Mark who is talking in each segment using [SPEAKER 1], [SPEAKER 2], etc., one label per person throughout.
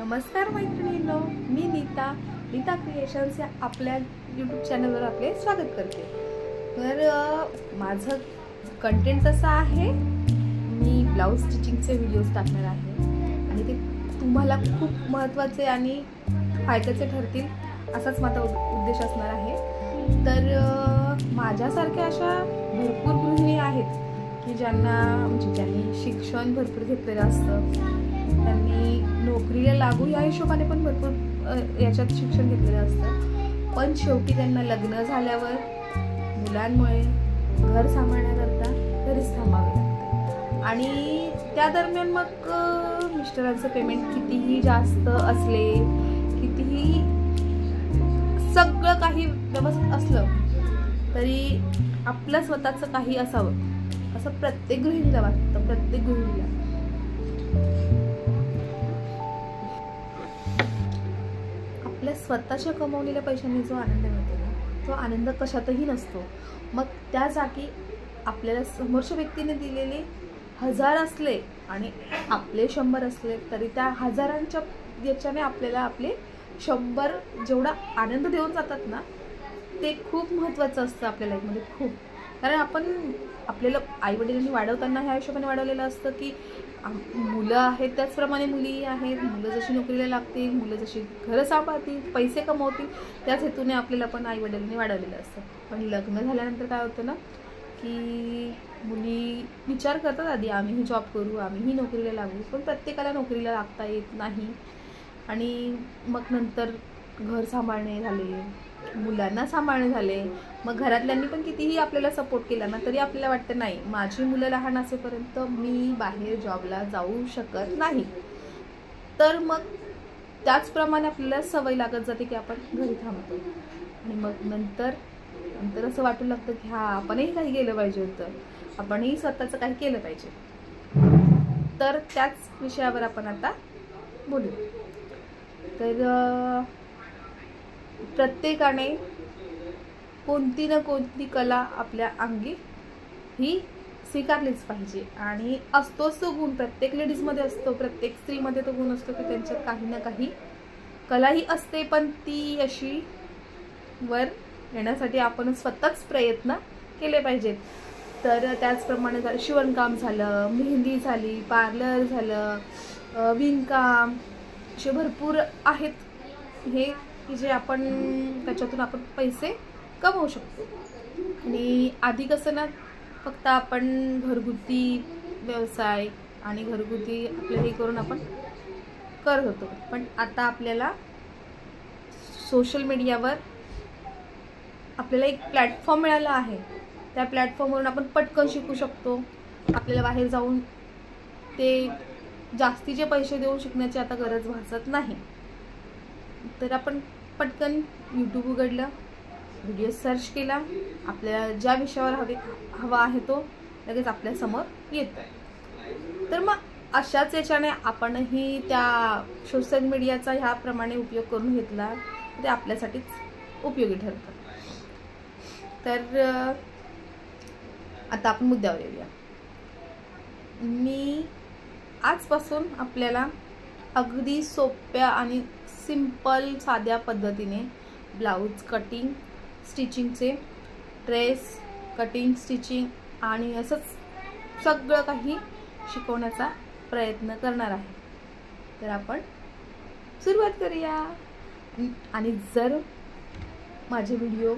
[SPEAKER 1] नमस्कार मैत्रिणींनो, मी नीता क्रिएशन्स या आपल्या यूट्यूब चॅनलवर आपले स्वागत करते। तर माझं कंटेंट असं आहे, मी ब्लाऊज स्टिचिंगचे व्हिडिओज टाकणार आहे आणि ते तुम्हाला खूप महत्त्वाचे आणि फायद्याचे ठरतील असाच माझा उद्देश असणार आहे। तर माझ्यासारख्या अशा भरपूर गृहिणी आहेत की ज्यांनी शिक्षण भरपूर घेतलेलं असतं, त्यांनी नोकरीला लागू या हिशोबाने पण भरपूर याच्यात शिक्षण घेतलेलं असतं, पण शेवटी त्यांना लग्न झाल्यावर मुलांमुळे घर सांभाळण्याकरता घरीच थांबावे लागते आणि त्या दरम्यान मग मिस्टरांचं पेमेंट कितीही जास्त असले, कितीही सगळं काही व्यवस्थित असलं तरी आपलं स्वतःचं काही असावं असं प्रत्येक गृहिणीला वाटतं। प्रत्येक गृहिणीला आपल्या स्वतःच्या कमवलेल्या पैशांनी जो आनंद मिळतो ना, तो आनंद कशातही नसतो। मग त्या जागी आपल्याला समोरच्या व्यक्तीने दिलेले 1000 असले आणि आपले 100 असले तरी त्या हजारांच्या याच्याने आपल्याला आपले 100 जेवढा आनंद देऊन जातात ना, ते खूप महत्त्वाचं असतं आपल्या लाईफमध्ये खूप। कारण आपण आपल्याला आईवडिलांनी वाढवताना ह्या हिशोबाने वाढवलेलं असतं की मुलं आहेत त्याचप्रमाणे मुलीही आहेत, मुलं जशी नोकरीला लागतील, मुलं जशी घरं सांभाळतील, पैसे कमवतील, त्याच हेतूने आपल्याला पण आईवडिलांनी वाढवलेलं असतं। पण लग्न झाल्यानंतर काय होतं ना की मुली विचार करतात आधी आम्हीही जॉब करू, आम्हीही नोकरीला लागू, पण प्रत्येकाला नोकरीला लागता येत नाही आणि मग नंतर घर सांभाळणे झाले, मुलांना सांभाळणे झाले, मग घरातल्यांनी पण कितीही आपल्याला सपोर्ट केला ना तरी आपल्याला वाटतं नाही, माझी मुलं लहान असेपर्यंत मी बाहेर जॉबला जाऊ शकत नाही। तर मग त्याचप्रमाणे आपल्याला सवय लागत जाते की आपण घरी थांबतो आणि मग नंतर असं वाटू लागतं की आपणही काही केलं पाहिजे होतं, आपणही स्वतःचं काही केलं पाहिजे। तर त्याच विषयावर आपण आता बोलू। तर प्रत्येकाने कोणती ना कोणती कला आपल्या अंगी ही स्वीकारलीच पाहिजे आणि असतोच तो गुण, प्रत्येक लेडीजमध्ये असतो, प्रत्येक स्त्रीमध्ये तो गुण असतो की त्यांच्यात काही ना काही कलाही असते, पण ती अशी वर येण्यासाठी आपण स्वतःच प्रयत्न केले पाहिजेत। तर त्याचप्रमाणे शिवणकाम झालं, मेहंदी झाली, पार्लर झालं, विणकाम, असे भरपूर आहेत हे की जे आपण त्याच्यातून आपण पैसे कमवू शकतो। आणि आधी कसं ना, फक्त आपण घरगुती व्यवसाय आणि घरगुती आपलं हे करून आपण करत होतो, पण आता आपल्याला सोशल मीडियावर आपल्याला एक प्लॅटफॉर्म मिळाला आहे, त्या प्लॅटफॉर्मवरून आपण पटकन शिकू शकतो। आपल्याला बाहेर जाऊन ते जास्तीचे पैसे देऊन शिकण्याची आता गरज भासत नाही। तर आपण पटकन यूट्यूब उघडलं, व्हिडिओ सर्च केला, आपल्याला ज्या विषयावर हवा आहे तो लगेच आपल्यासमोर येतो। तर मग अशाच याच्याने आपणही त्या सोशल मीडियाचा ह्याप्रमाणे उपयोग करून घेतला ते आपल्यासाठीच उपयोगी ठरतं। तर आता आपण मुद्द्यावर येऊया। मी आजपासून आपल्याला अगदी सोप्या आणि सिंपल साध्या पद्धतीने ब्लाऊज कटिंग स्टिचिंगचे, ड्रेस कटिंग स्टिचिंग आणि असंच सगळं काही शिकवण्याचा प्रयत्न करणार आहे। तर आपण सुरुवात करूया। आणि जर माझे व्हिडिओ,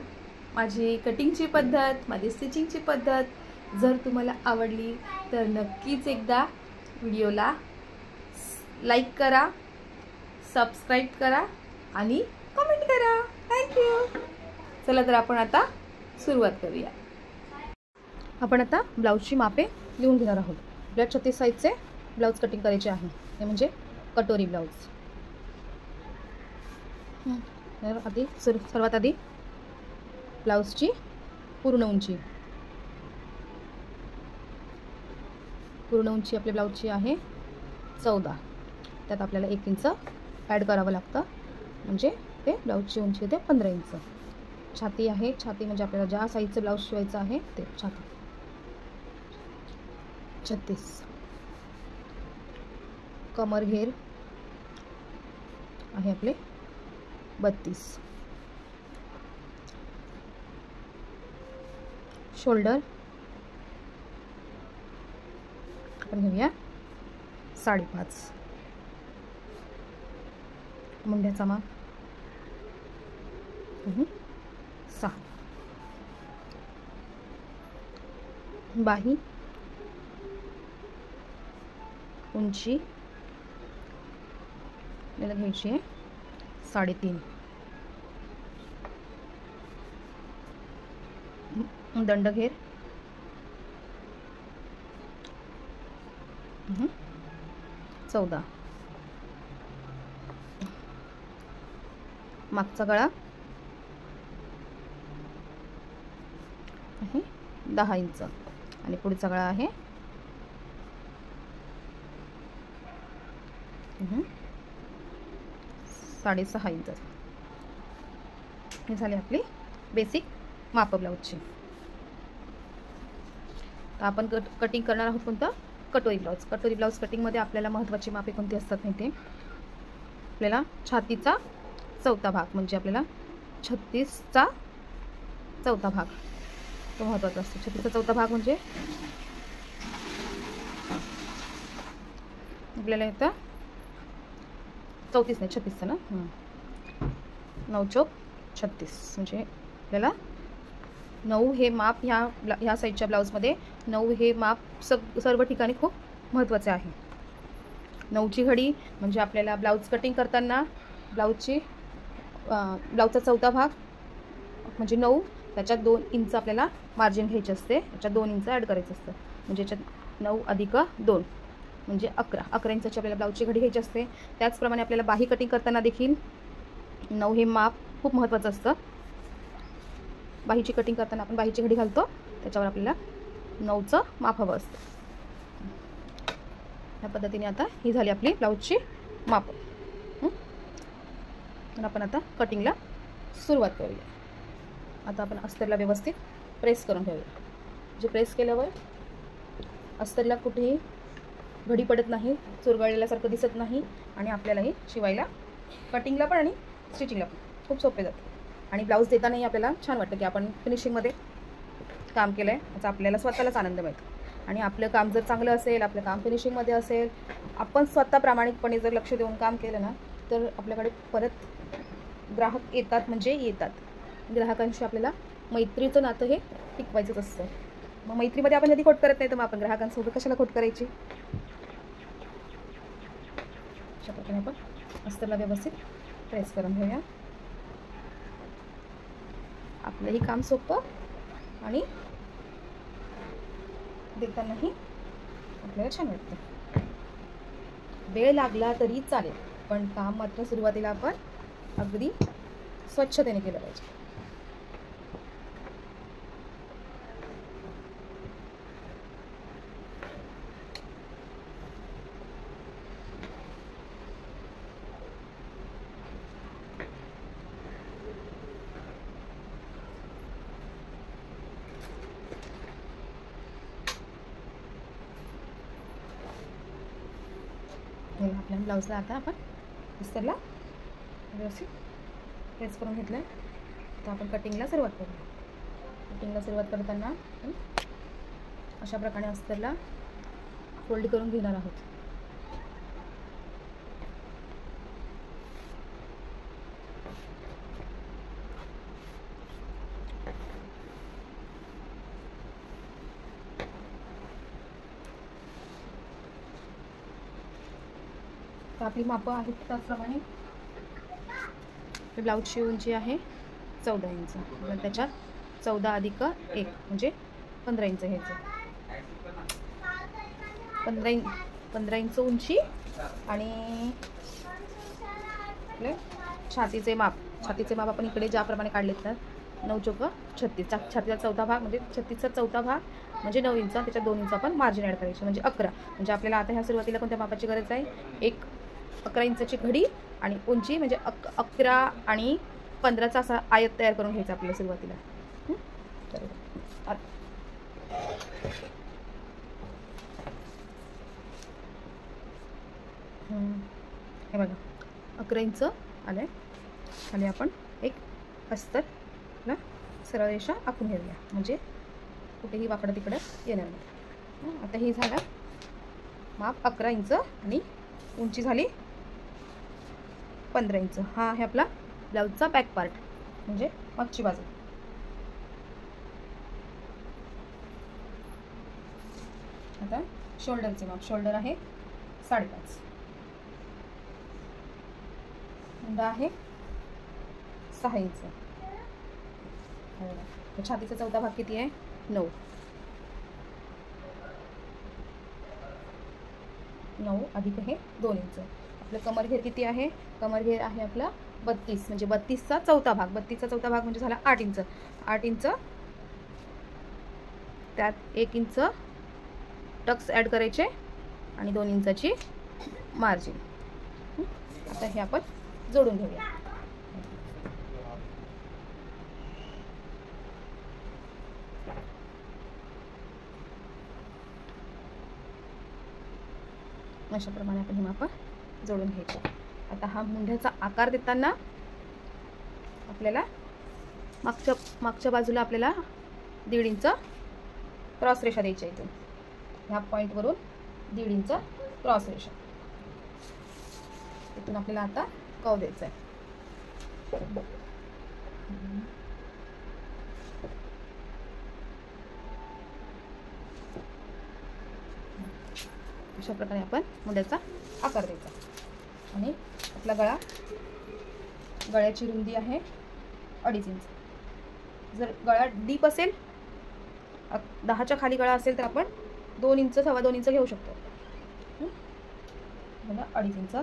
[SPEAKER 1] माझी कटिंगची पद्धत, माझी स्टिचिंगची पद्धत जर तुम्हाला आवडली तर नक्कीच एकदा व्हिडिओला लाईक करा, सबस्क्राईब करा आणि कमेंट करा। थँक्यू। चला तर आपण आता सुरुवात करूया। आपण आता ब्लाऊजची मापे लिहून घेणार आहोत। आपल्याला 36 साईजचे ब्लाऊज कटिंग करायचे आहे, हे म्हणजे कटोरी ब्लाऊज। सर्वात आधी ब्लाऊजची पूर्ण उंची आपल्या ब्लाऊजची आहे 14, त्यात आपल्याला 1 इंच ॲड करावं लागतं, म्हणजे ते ब्लाऊजची उंची होते 15 इंच। छाती आहे, छाती म्हणजे आपल्याला ज्या साईजचं ब्लाऊज शिवायचं आहे ते छाती 36, कमर घेर आहे आपले 32. शोल्डर आपण घेऊया 5.5. मुंड्याचा माप 6. बाही उंची आपल्याला घ्यायची आहे 3.5. दंडघेर 14. मागचा गळा आहे 10 इंच आणि पुढचा गळा आहे 6.5 इंच. हे झाले आपली बेसिक माप ब्लाऊजची. तर आपण कटिंग करणार आहोत कोणतं? कटोरी ब्लाऊज. कटोरी ब्लाऊज कटिंगमध्ये आपल्याला महत्त्वाची मापे कोणती असतात माहिती आहे? आपल्याला छातीचा चौथा भाग म्हणजे आपल्याला 36चा चौथा भाग तो महत्त्वाचा असतो. 36चा चौथा भाग म्हणजे आपल्याला येतं 34 नाही 36चं ना. 9 चौक 36 म्हणजे आपल्याला 9 हे माप ह्या साईडच्या ब्लाऊजमध्ये 9 हे माप सर्व ठिकाणी खूप महत्त्वाचे आहे. 9ची घडी म्हणजे आपल्याला ब्लाऊज कटिंग करताना ब्लाऊजचा चौथा भाग म्हणजे 9, त्याच्यात 2 इंच आपल्याला मार्जिन घ्यायचे असते, त्याच्यात 2 इंच ॲड करायचं असतं म्हणजे याच्यात 9 अधिक 2 म्हणजे 11 इंचाची आपल्याला ब्लाऊजची घडी घ्यायची असते. त्याचप्रमाणे आपल्याला बाही कटिंग करताना देखील 9 हे माप खूप महत्त्वाचं असतं. बाहीची कटिंग करताना आपण बाहीची घडी घालतो, त्याच्यावर आपल्याला 9चं माप हवं असतं. ह्या पद्धतीने आता ही झाली आपली ब्लाऊजची माप. तर आपण आता कटिंगला सुरुवात करूया. आता आपण अस्तरला व्यवस्थित प्रेस करून ठेवूया. जे प्रेस केल्यावर अस्तरला कुठेही घडी पडत नाही, चुरगळलेल्यासारखं दिसत नाही आणि आपल्यालाही शिवायला कटिंगला पण आणि स्टिचिंगला पण खूप सोपे जातं. आणि ब्लाऊज देतानाही आपल्याला छान वाटतं की आपण फिनिशिंगमध्ये काम केलं आहे याचा आपल्याला स्वतःलाच आनंद मिळतो. आणि आपलं काम जर चांगलं असेल, आपलं काम फिनिशिंगमध्ये असेल, आपण स्वतः प्रामाणिकपणे जर लक्ष देऊन काम केलं ना तर आपल्याकडे परत ग्राहक येतात म्हणजे येतात. ग्राहकांशी आपल्याला मैत्रीचं नातं हे टिकवायचंच असतं. मग मैत्रीमध्ये आपण कधी खोट करत नाही तर मग आपण ग्राहकांसोबत कशाला खोट करायची. अशा प्रकारे आपण अस्तरला व्यवस्थित प्रेस करून घेऊया. आपलंही काम सोपं आणि देतानाही आपल्याला छान वाटतं. वेळ लागला तरी चालेल पण काम मात्र सुरुवातीला आपण अगदी स्वच्छतेने केलं पाहिजे. आपल्या ब्लाऊजला आता आपण अस्तरला व्यवस्थित प्रेस करून घेतलं आहे. तर आपण कटिंगला सुरुवात करूया. कटिंगला सुरुवात करताना अशा प्रकारे अस्तरला फोल्ड करून घेणार आहोत. आपली मापं आहेत त्याचप्रमाणे ब्लाऊजची उंची आहे 14 इंच. त्याच्यात 14 अधिक 1 म्हणजे 15 इंच घ्यायचं. 15 इंच उंची आणि आपले छातीचे माप आपण इकडे ज्याप्रमाणे काढलेत तर 9 चौक 36. छातीचा चौथा भाग म्हणजे 36चा चौथा भाग म्हणजे 9 इंच, त्याच्यात 2 इंच आपण मार्जिन ॲड करायचे म्हणजे 11. म्हणजे आपल्याला आता ह्या सुरुवातीला कोणत्या मापाची गरज आहे? 11 इंचाची घडी आणि उंची म्हणजे 11 आणि 15चा असा आयत तयार करून घ्यायचा आपल्याला सुरुवातीला. हे बघा 11 इंच आले. खाली आपण एक अस्तर ना सरळ रेषा आखून घेऊया, म्हणजे कुठेही वाकडं तिकडं येणार नाही. आता ही झालं माप 11 इंच आणि उंची झाली 15 इंच. हा आहे आपला ब्लाऊजचा बॅक पार्ट, म्हणजे मागची बाजू. आता शोल्डरचे माप. शोल्डर आहे 5.5. मुंडा आहे 6 इंच. छातीचा चौथा भाग किती आहे? 9. 9 अधिक हे 2 इंच. आपलं कमरघेर किती आहे? कमरघेर आहे आपला 32, म्हणजे 32चा चौथा भाग. 32चा चौथा भाग म्हणजे झाला 8 इंच. 8 इंच त्यात 1 इंच टक्स ॲड करायचे आणि 2 इंचाची मार्जिन. आता हे आपण जोडून घेऊया. अशाप्रमाणे आपण हे माप जोडून घ्यायचे. आता हा मुंढ्याचा आकार देताना आपल्याला मागच्या बाजूला आपल्याला 1.5 इंच क्रॉस रेषा द्यायची आहे. इथून ह्या पॉईंटवरून 1.5 इंच क्रॉस रेषा. इथून आपल्याला आता कव द्यायचा आहे. अशा प्रकारे आपण मुंड्याचा आकार द्यायचा. आणि आपला गळ्याची रुंदी आहे 2.5 इंच. जर गळा डीप असेल, 10च्या खाली गळा असेल तर आपण 2 इंच 2.25 इंच घेऊ शकतो. 2.5 इंच.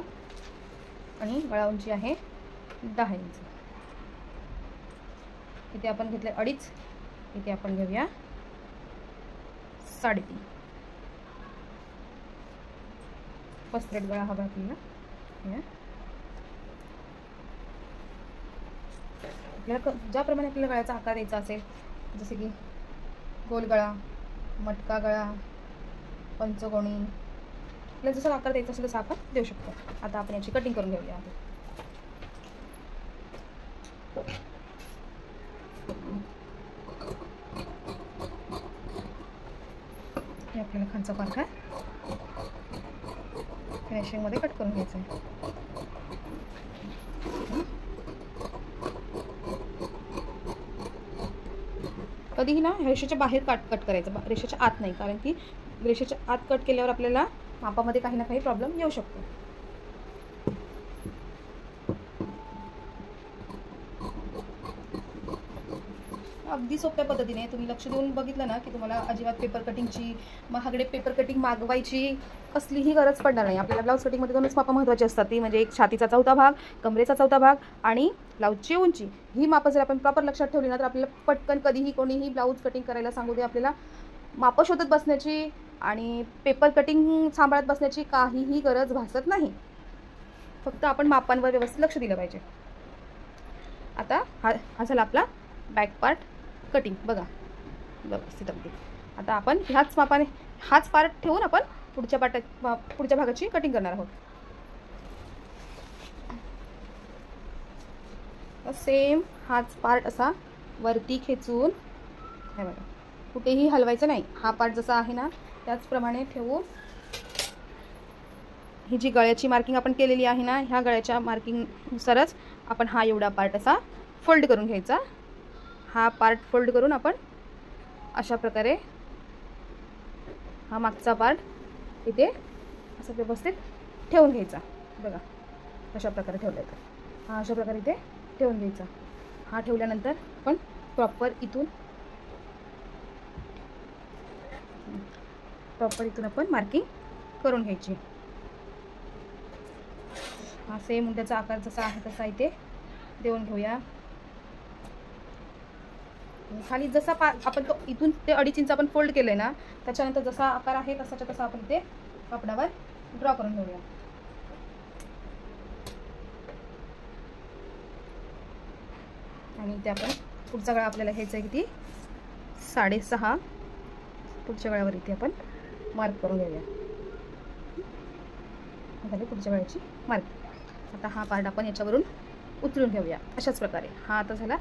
[SPEAKER 1] आणि गळा उंची आहे 10 इंच. इथे आपण घेतले 2.5. इथे आपण घेऊया 3.5. पस्त्रेट गळा हवा आपल्याला. आपल्याला ज्याप्रमाणे आपल्याला गळ्याचा आकार द्यायचा असेल, जसे की गोल गळा, मटका गळा, पंचकोणी, आपल्याला जसा आकार द्यायचा असेल तसा आपण देऊ शकतो. आता आपण याची कटिंग करून घेऊया. हे आपल्याला खालचा पार्ट आहे फिनिशिंग मध्ये कट करून घ्यायचं आहे. कधीही ना रेषेच्या बाहेर कट करायचं, रेषेच्या आत नाही, कारण की रेषेच्या आत कट केल्यावर आपल्याला मापामध्ये काही ना काही प्रॉब्लेम येऊ शकतो. अगदी सोप्या पद्धतीने तुम्ही लक्ष देऊन बघितलं ना की तुम्हाला अजिबात पेपर कटिंगची, महागडे पेपर कटिंग मागवायची कसलीही गरज पडणार नाही. आपल्याला ब्लाऊज कटिंगमध्ये 2च मापं महत्त्वाची असतात. ती म्हणजे एक छातीचा चौथा भाग, कमरेचा चौथा भाग आणि ब्लाऊजची उंची. ही मापं जर आपण प्रॉपर लक्षात ठेवली ना तर आपल्याला पटकन कधीही कोणीही ब्लाऊज कटिंग करायला सांगू दे, आपल्याला मापं शोधत बसण्याची आणि पेपर कटिंग सांभाळत बसण्याची काहीही गरज भासत नाही. फक्त आपण मापांवर व्यवस्थित लक्ष दिलं पाहिजे. आता हा झाला आपला बॅक पार्ट कटिंग. बघा व्यवस्थित अगदी. आता आपण ह्याच मापाने हाच पार्ट ठेवून आपण पुढच्या भागाची कटिंग करणार आहोत. सेम हाच पार्ट असा वरती खेचून, हे बघा, कुठेही हलवायचं नाही. हा पार्ट जसा आहे ना त्याचप्रमाणे ठेवून ही जी गळ्याची मार्किंग आपण केलेली आहे ना, ह्या गळ्याच्या मार्किंगनुसारच आपण हा एवढा पार्ट असा फोल्ड करून घ्यायचा. हा पार्ट फोल्ड करून आपण अशा प्रकारे हा मागचा पार्ट इथे असं व्यवस्थित ठेवून घ्यायचा. बघा अशा प्रकारे ठेवला येतो. हा अशा प्रकारे इथे ठेवून घ्यायचा. हा ठेवल्यानंतर आपण प्रॉपर इथून आपण मार्किंग करून घ्यायची. हा सेम मुंड्याचा आकार जसा आहे तसा इथे देऊन घेऊया. खाली जसा आपण तो इथून ते 2.5 इंच आपण फोल्ड केलंय ना, त्याच्यानंतर जसा आकार आहे तसाच्या तसा आपण ते कापडावर ड्रॉ करून घेऊया. आणि इथे आपण पुढचा गळा आपल्याला घ्यायचा आहे किती 6.5. पुढच्या गळ्यावर इथे आपण मार्क करून घेऊया. झाली पुढच्या गळ्याची मार्क. आता हा पार्ट आपण याच्यावरून उचलून घेऊया अशाच प्रकारे. हा आता झाला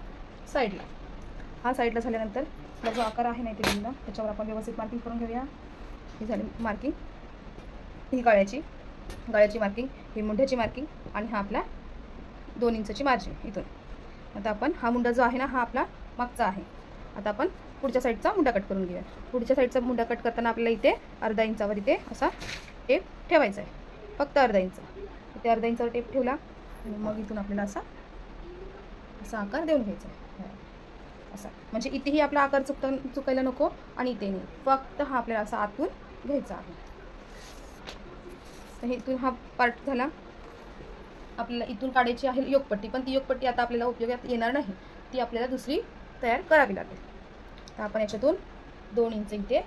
[SPEAKER 1] साईडला. हा साईडला झाल्यानंतर हा जो आकार आहे ना इथे दिलेला त्याच्यावर आपण व्यवस्थित मार्किंग करून घेऊया. ही झाली मार्किंग, ही गळ्याची मार्किंग, ही मुंढ्याची मार्किंग आणि हा आपला 2 इंचची मार्जिन इथून. आता आपण हा मुंडा जो आहे ना हा आपला मागचा आहे. आता आपण पुढच्या साईडचा मुंडा कट करून घेऊया. पुढच्या साईडचा मुंडा कट करताना आपल्याला इथे अर्धा इंचावर इथे असा टेप ठेवायचा आहे, फक्त अर्धा इंच. इथे अर्धा इंचावर टेप ठेवला आणि मग इथून आपल्याला असा आकार देऊन घ्यायचा आहे असा. म्हणजे इथेही आपला आकार चुकायला नको आणि इथे नाही, फक्त हा आपल्याला असा आतून घ्यायचा आहे. तर इथून हा पार्ट झाला. आपल्याला इथून काढायची आहे योगपट्टी, पण ती योगपट्टी आता आपल्याला उपयोगात येणार नाही, ती आपल्याला दुसरी तयार करावी लागेल. तर आपण याच्यातून 2 इंच इथे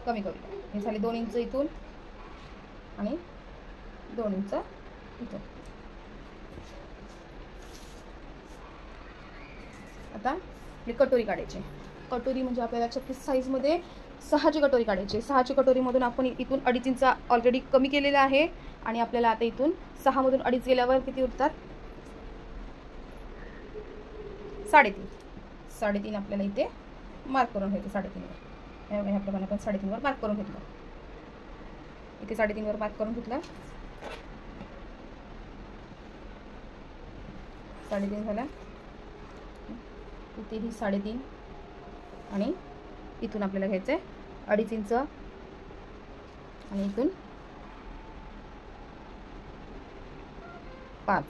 [SPEAKER 1] कमी करूया. हे झाले 2 इंच इथून आणि 2 इंच इथून. आता हे कटोरी काढायची. कटोरी म्हणजे आपल्याला 36 साईजमध्ये 6ची कटोरी काढायची. 6ची कटोरीमधून आपण इथून 2.5 इंच ऑलरेडी कमी केलेला आहे आणि आपल्याला आता इथून 6 मधून 2.5 गेल्यावर किती उरतात? 3.5 आपल्याला इथे मार्क करून घ्यायचं. 3.5 ह्याप्रमाणे आपण 3.5 वर मार्क करून घेतलं. इथे 3.5 वर मार्क करून घेतला. 3.5 झाला. इथेही 3.5 आणि इथून आपल्याला घ्यायचं आहे 2.5 इंच आणि इथून 5.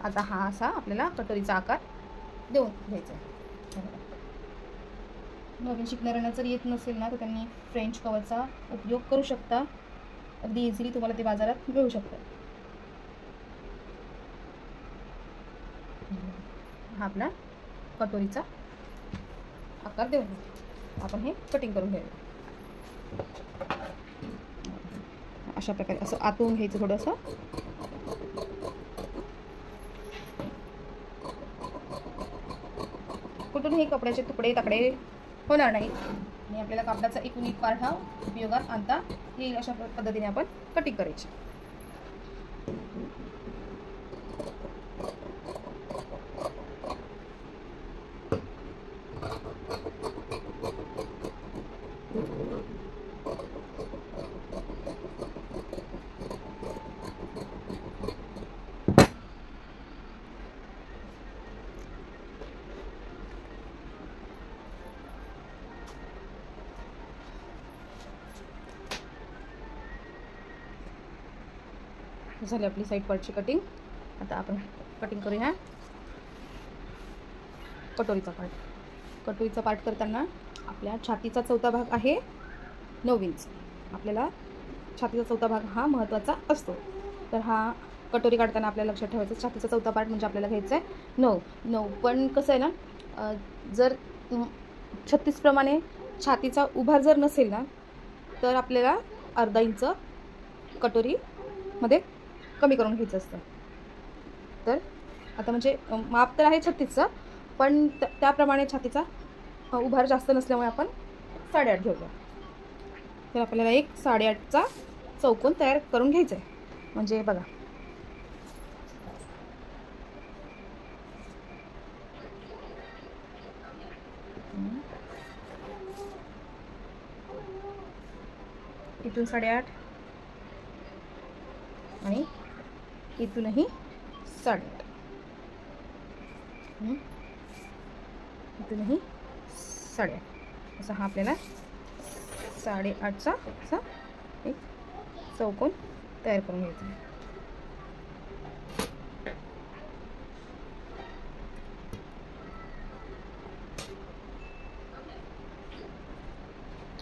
[SPEAKER 1] आता हा असा आपल्याला कटोरीचा आकार देऊन घ्यायचा आहे. नवीन शिकणाऱ्यांना जर येत नसेल ना तर त्यांनी फ्रेंच कवरचा उपयोग करू शकता. अगदी इझिली तुम्हाला ते बाजारात मिळू शकतं. हा आपला कटोरीचा आकार देऊन आपण हे कटिंग करून घेऊया. अशा प्रकारे असं आतून घ्यायचं थोडंसं. कुठूनही कपड्याचे तुकडे ताकडे होणार नाही आणि आपल्याला कापडाचा एकूण एक पार्ट हा उपयोगात आणता येईल अशा पद्धतीने आपण कटिंग करायची. झाली आपली साईड पार्टची कटिंग. आता आपण कटिंग करूया कटोरीचा पार्ट. कटोरीचा पार्ट करताना आपल्या छातीचा चौथा भाग आहे 9 इंच. आपल्याला छातीचा चौथा भाग हा महत्त्वाचा असतो. तर हा कटोरी काढताना आपल्याला लक्षात ठेवायचं छातीचा चौथा पार्ट म्हणजे आपल्याला घ्यायचा आहे 9. पण कसं आहे ना, जर 36 प्रमाणे छातीचा उभार जर नसेल ना तर आपल्याला अर्धा इंच कटोरीमध्ये कमी करून घ्यायचं असतं. तर आता म्हणजे माप तर आहे 36चं, पण त्याप्रमाणे छातीचा उभार जास्त नसल्यामुळे आपण 8.5 घेऊया. तर आपल्याला एक 8.5चा चौकोन तयार करून घ्यायचा आहे. म्हणजे बघा इथून 8.5 आणि इथूनही 8.5, इथूनही 8.5 असा हा आपल्याला 8.5चा असा एक चौकोन तयार करून घ्यायचा आहे.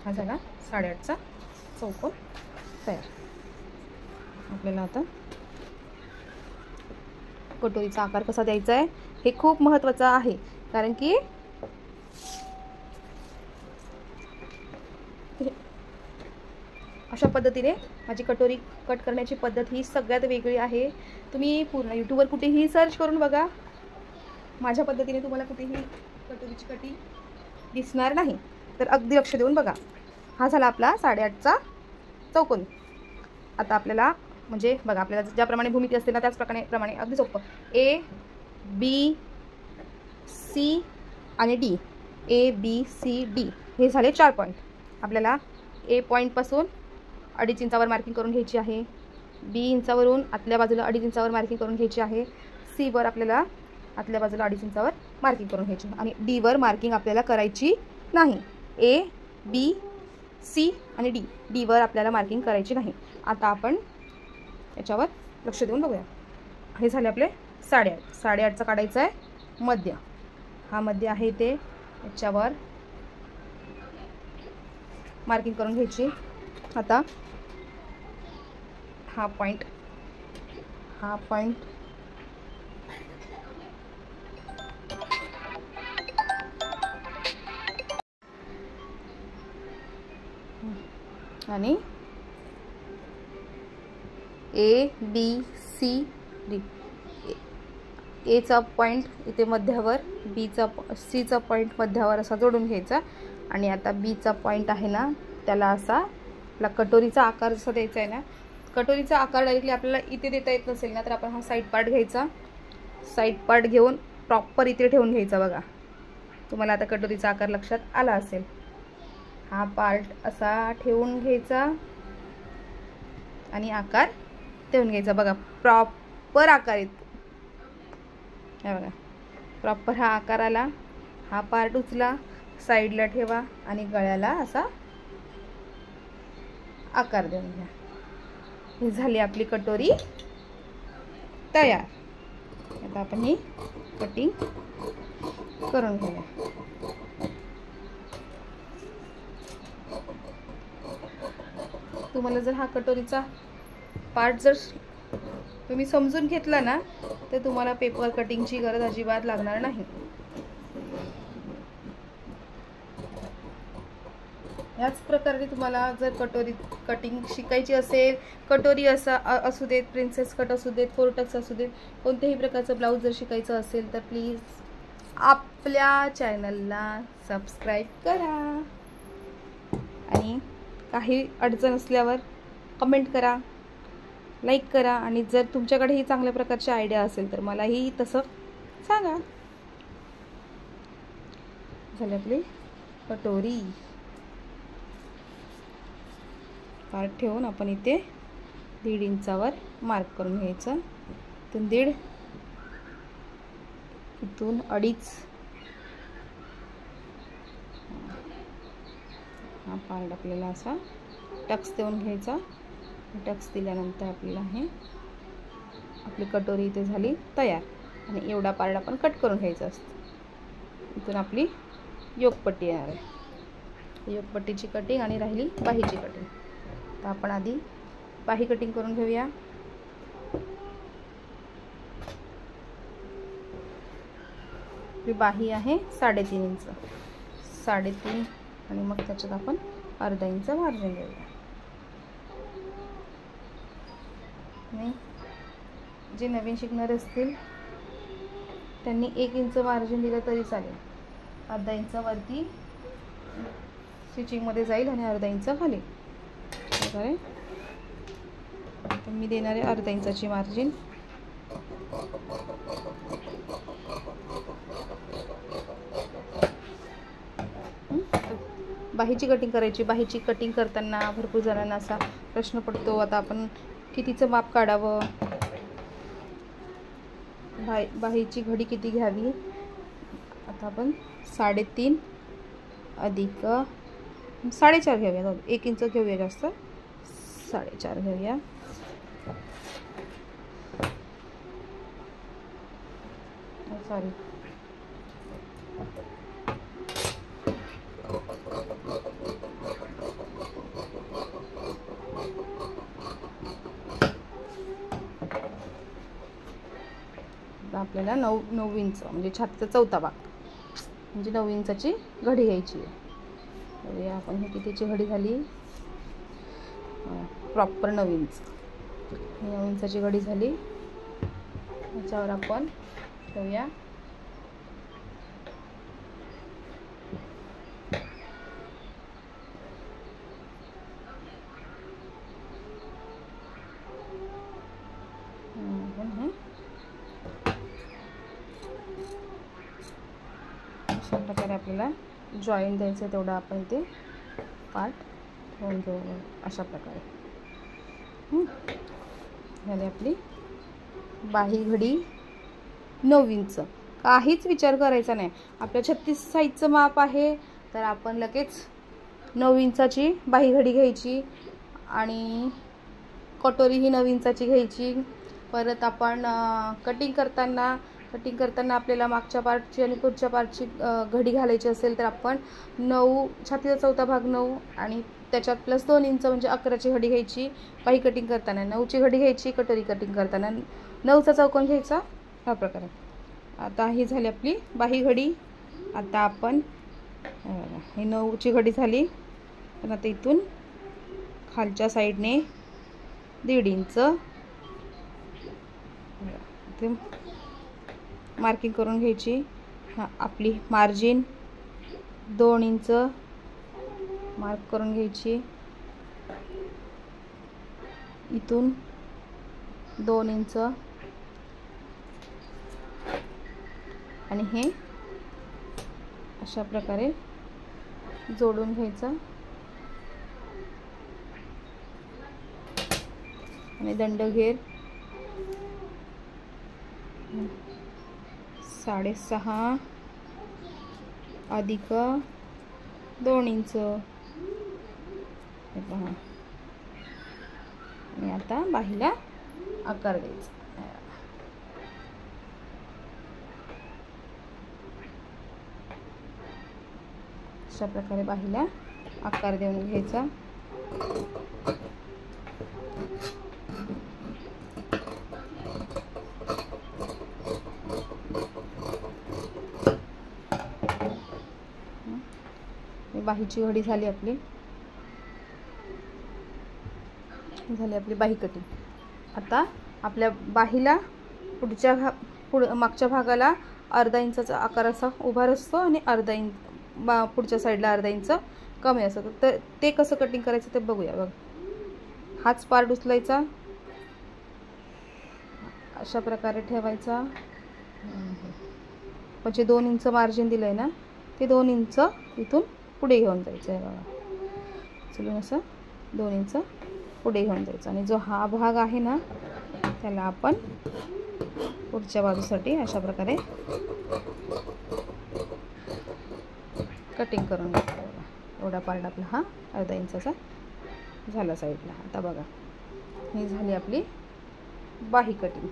[SPEAKER 1] हा झाला 8.5चा चौकोन तयार. आपल्याला आता कटोरीचा आकार कसा द्यायचा आहे हे खूप महत्त्वाचं आहे, कारण की अशा पद्धतीने माझी कटोरी कट करण्याची पद्धत ही सगळ्यात वेगळी आहे. तुम्ही पूर्ण यूट्यूबवर कुठेही सर्च करून बघा, माझ्या पद्धतीने तुम्हाला कुठेही कटोरीची कटिंग दिसणार नाही. तर अगदी लक्ष देऊन बघा. हा झाला आपला 8.5चा चौकोन. आता आपल्याला म्हणजे बघा आपल्याला ज्याप्रमाणे भूमिती असते ना त्याचप्रमाणे अगदी सोपं. ए बी सी आणि D, A B C D हे झाले 4 पॉईंट. आपल्याला ए पॉईंटपासून 2.5 इंचावर मार्किंग करून घ्यायची आहे. बी इंचावरून आतल्या बाजूला 2.5 इंचावर मार्किंग करून घ्यायची आहे. सी वर आपल्याला आतल्या बाजूला 2.5 इंचावर मार्किंग करून घ्यायची आणि डी वर मार्किंग आपल्याला करायची नाही. ए बी सी आणि डी, डी वर आपल्याला मार्किंग करायची नाही. आता आपण याच्यावर लक्ष देऊन बघूया. हे झाले आपले 8.5. 8.5चा काढायचा आहे मध्य. हा मध्य आहे ते याच्यावर मार्किंग करून घ्यायची. आता हा पॉईंट आणि ए बी सी डी, एचा पॉईंट इथे मध्यावर, सीचा पॉईंट मध्यावर असा जोडून घ्यायचा. आणि आता बीचा पॉईंट आहे ना त्याला असा आपला कटोरीचा आकार जसा द्यायचा आहे ना, कटोरीचा आकार डायरेक्टली आपल्याला इथे देता येत नसेल ना तर आपण हा साईड पार्ट घ्यायचा. साईड पार्ट घेऊन प्रॉपर इथे ठेवून घ्यायचा. बघा तुम्हाला आता कटोरीचा आकार लक्षात आला असेल. हा पार्ट असा ठेवून घ्यायचा आणि आकार ठेवून घ्यायचा. बघा प्रॉपर आकार येतो. हे बघा प्रॉपर हा आकार आला. हा पार्ट उचला, साईडला ठेवा आणि गळ्याला असा आकार देऊन घ्या. ही झाली आपली कटोरी तयार. आता आपण ही कटिंग करून घेऊया. तुम्हाला जर हा कटोरीचा पार्ट जर तुम्ही समजून घेतला ना तर तुम्हाला पेपर कटिंगची गरज अजिबात लागणार नाही. याच प्रकारे तुम्हाला जर कटोरी कटिंग शिकायची असेल, कटोरी असू देत, प्रिन्सेस कट असू देत, फोरटक्स असू देत, कोणत्याही प्रकारचं ब्लाऊज जर शिकायचं असेल तर प्लीज आपल्या चॅनलला सबस्क्राईब करा. आणि काही अडचण असल्यावर कमेंट करा, लाईक करा. आणि जर तुमच्याकडेही चांगल्या प्रकारची आयडिया असेल तर मलाही तसं सांगा. झाली आपली कटोरी. पार्ट ठेवून आपण इथे 1.5 इंचावर मार्क करून घ्यायचं. इथून 1.5, इथून 2.5. हा पार्ट आपल्याला असा टक्स देऊन घ्यायचा. टक्स दिल्यानंतर आपल्याला हे आपली कटोरी इथे झाली तयार. आणि एवढा पार्ट आपण कट करून घ्यायचा असतो. इथून आपली योगपट्टी येणार आहे. योगपट्टीची कटिंग आणि राहिली बाहीची कटिंग. तर आपण आधी बाही कटिंग करून घेऊया. ही बाही आहे 3.5 इंच. 3.5 आणि मग त्याच्यात आपण अर्धा इंच मार्जिन घेऊया. आणि जे नवीन शिकणारे असतील त्यांनी 1 इंच मार्जिन दिलं तरी चालेल. अर्धा इंच वरती स्टिचिंगमध्ये जाईल आणि अर्धा इंच खाली. बरोबर. तर मी देणार आहे अर्धा इंचाची मार्जिन. बाहीची कटिंग करायची. बाहीची कटिंग करताना भरपूर जणांना असा प्रश्न पडतो, आता आपण कितीचं माप काढावं, बाहीची घडी किती घ्यावी. आता आपण 3.5 अधिक 4.5 घेऊया. 1 इंच घेऊया जास्त, 4.5 घेऊया. सॉरी, आपल्याला 9 इंच म्हणजे छातीचा 4था भाग म्हणजे 9 इंचाची घडी घ्यायची आहे. आपण ही कितीची घडी झाली, प्रॉपर 9 इंच. 9 इंचाची घडी झाली. याच्यावर आपण ठेवूया प्रकारे आपल्याला जॉईंट द्यायचं आहे तेवढं आपण ते पार्ट होऊन घेऊ अशा प्रकारे. झाली आपली बाही घडी 9 इंच. काहीच विचार करायचा नाही. आपल्या 36 साईजचं माप आहे तर आपण लगेच 9 इंचाची बाही घडी घ्यायची आणि कटोरी ही 9 इंचाची घ्यायची. परत आपण कटिंग करताना आपल्याला मागच्या पार्टची आणि पुढच्या पार्टची घडी घालायची असेल तर आपण 9 छातीचा चौथा भाग 9 आणि त्याच्यात प्लस 2 इंच म्हणजे 11ची घडी घ्यायची. बाही कटिंग करताना 9ची घडी घ्यायची. कटोरी कटिंग करताना 9चा चौकोन घ्यायचा ह्या प्रकारे. आता ही झाली आपली बाही घडी. आता आपण ही 9ची घडी झाली. पण आता इथून खालच्या साईडने 1.5 इंच मार्किंग करून घ्यायची. आपली मार्जिन 2 इंच मार्क करून घ्यायची. इथून 2 इंच आणि हे अशा प्रकारे जोडून घ्यायचं आणि दंडघेर 6.5 अधिक 2 इंच हे पहा. आणि आता बाहीला आकार द्यायचा. अशा प्रकारे बाहीला आकार देऊन घ्यायचा. बाहीची घडी झाली आपली बाही कटिंग. आता आपल्या बाहीला मागच्या भागाला अर्धा इंचाचा आकार असा उभा असतो आणि अर्धा इंच पुढच्या साईडला अर्धा इंच कमी असतो. तर ते कसं कटिंग करायचं ते बघूया. बघ, हाच पार्ट उचलायचा अशा प्रकारे ठेवायचा. म्हणजे 2 इंच मार्जिन दिलंय ना ते 2 इंच इथून पुढे घेऊन जायचं आहे. बघा चलून असं 2 इंच पुढे घेऊन जायचं. आणि जो हा भाग आहे ना त्याला आपण पुढच्या बाजूसाठी अशा प्रकारे कटिंग करून घ्यायचं. बघा एवढा पार्ट आपला हा अर्धा इंचाचा झाला साईडला. आता बघा ही झाली आपली बाही कटिंग.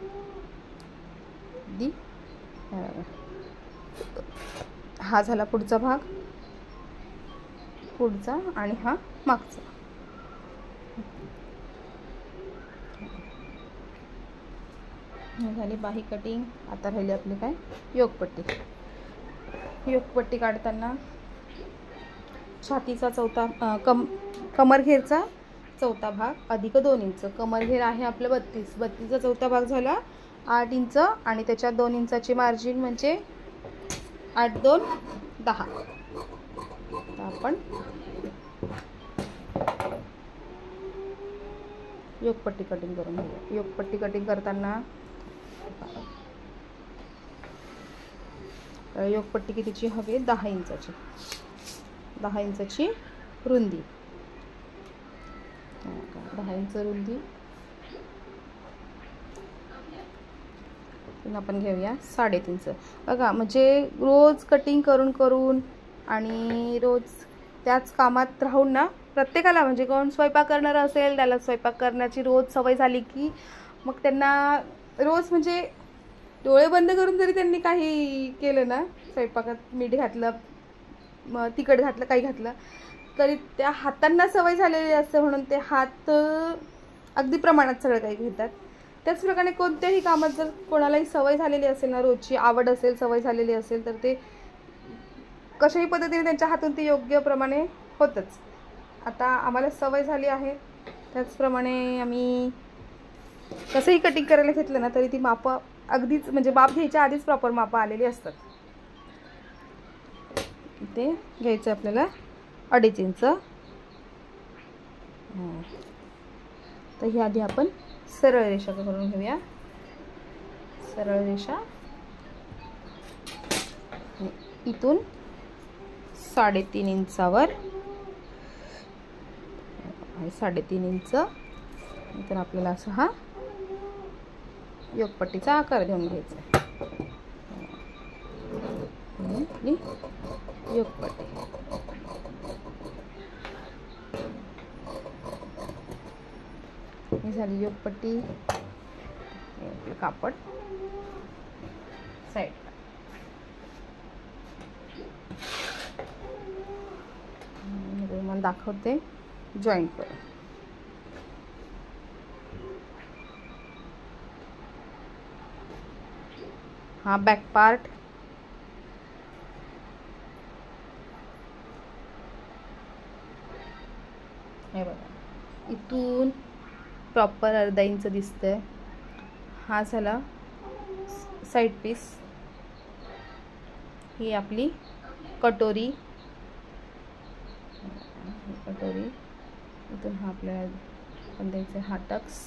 [SPEAKER 1] हा झाला पुढचा भाग पुढचा आणि हा मागचा. झाली बाही कटिंग. आता राहिली आपली काय योगपट्टी. योगपट्टी काढताना छातीचा चौथा कमरघेरचा चौथा भाग अधिक 2 इंच. कमरघेर आहे आपलं 32चा चौथा भाग झाला 8 इंच आणि त्याच्यात 2 इंचाची मार्जिन म्हणजे 8 2 10. आता आपण योगपट्टी कटिंग करून घेऊया. योगपट्टी कटिंग करताना योगपट्टी कितीची हवी 10 इंचाची. 10 इंचाची रुंदी. 10 इंच रुंदी आपण घेऊया 3.5 इंच. बघा म्हणजे रोज कटिंग करून आणि रोज त्याच कामात राहून ना प्रत्येकाला म्हणजे कोण स्वयंपाक करणार असेल त्याला स्वयंपाक करण्याची रोज सवय झाली की मग त्यांना रोज म्हणजे डोळे बंद करून जरी त्यांनी काही केलं ना स्वयंपाकात मीठ घातलं मग तिखट घातलं काही घातलं तरी त्या हातांना सवय झालेली असते म्हणून ते हात अगदी प्रमाणात सगळं काही घेतात. त्याचप्रमाणे कोणत्याही कामात जर कोणालाही सवय झालेली असेल ना रोजची आवड असेल सवय झालेली असेल तर ते कशाही पद्धतीने त्यांच्या हातून ते योग्य प्रमाणे होतच. आता आम्हाला सवय झाली आहे त्याचप्रमाणे आम्ही कसंही कटिंग करायला घेतलं ना तरी ती मापं अगदीच म्हणजे माप घ्यायच्या आधीच प्रॉपर मापं आलेली असतात. ते घ्यायचं आपल्याला 2.5 इंच. तर ही आधी आपण सरळ रेषा करून घेऊया. सरळ रेषा इथून 3.5 इंचावर 3.5 इंच नंतर आपल्याला असा हा योगपट्टीचा आकार देऊन घ्यायचा आहे. आपली योगपट्टी ही झाली योगपट्टी. कापड साईड मला दाखवते जॉईंट करून. हा बॅक पार्ट हे बघा, इथून प्रॉपर अर्धा इंच दिसतंय. हा झाला साईड पीस. ही आपली कटोरी. इथून हा आपल्याला पण द्यायचा हा टक्स.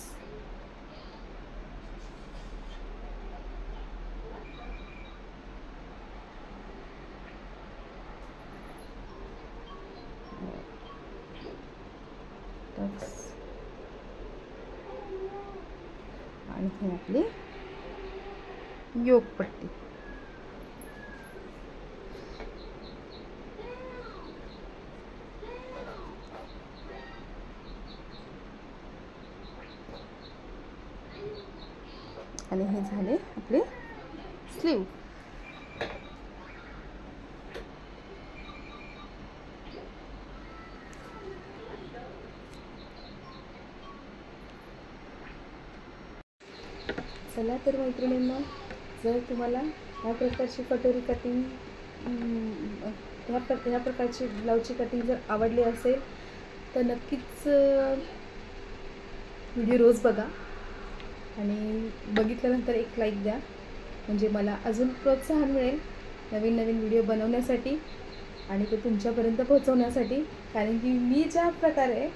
[SPEAKER 1] आणि ही आपली योगपट्टी. आणि हे झाले आपले स्लीव. चला तर मैत्रिणींनो, जर तुम्हाला ह्या प्रकारची कटोरी कटिंग ह्या प्रकारची ब्लाऊजची कटिंग जर आवडली असेल तर नक्कीच व्हिडिओ रोज बघा आणि बघितल्यानंतर एक लाईक द्या, म्हणजे मला अजून प्रोत्साहन मिळेल नवीन नवीन व्हिडिओ बनवण्यासाठी आणि ते तुमच्यापर्यंत पोहोचवण्यासाठी. कारण की मी ज्या प्रकारे,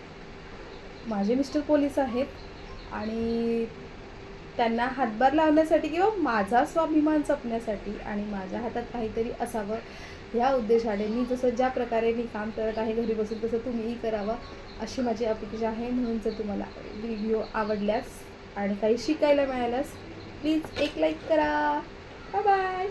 [SPEAKER 1] माझे मिस्टर पोलीस आहेत आणि त्यांना हातभार लावण्यासाठी किंवा माझा स्वाभिमान जपण्यासाठी आणि माझ्या हातात काहीतरी असावं ह्या उद्देशाने मी ज्या प्रकारे मी काम करत आहे घरी बसून, तसं तुम्हीही करावं अशी माझी अपेक्षा आहे. म्हणून जर तुम्हाला व्हिडिओ आवडल्यास आणि काही शिकायला मिळाल्यास प्लीज एक लाईक करा. Bye bye.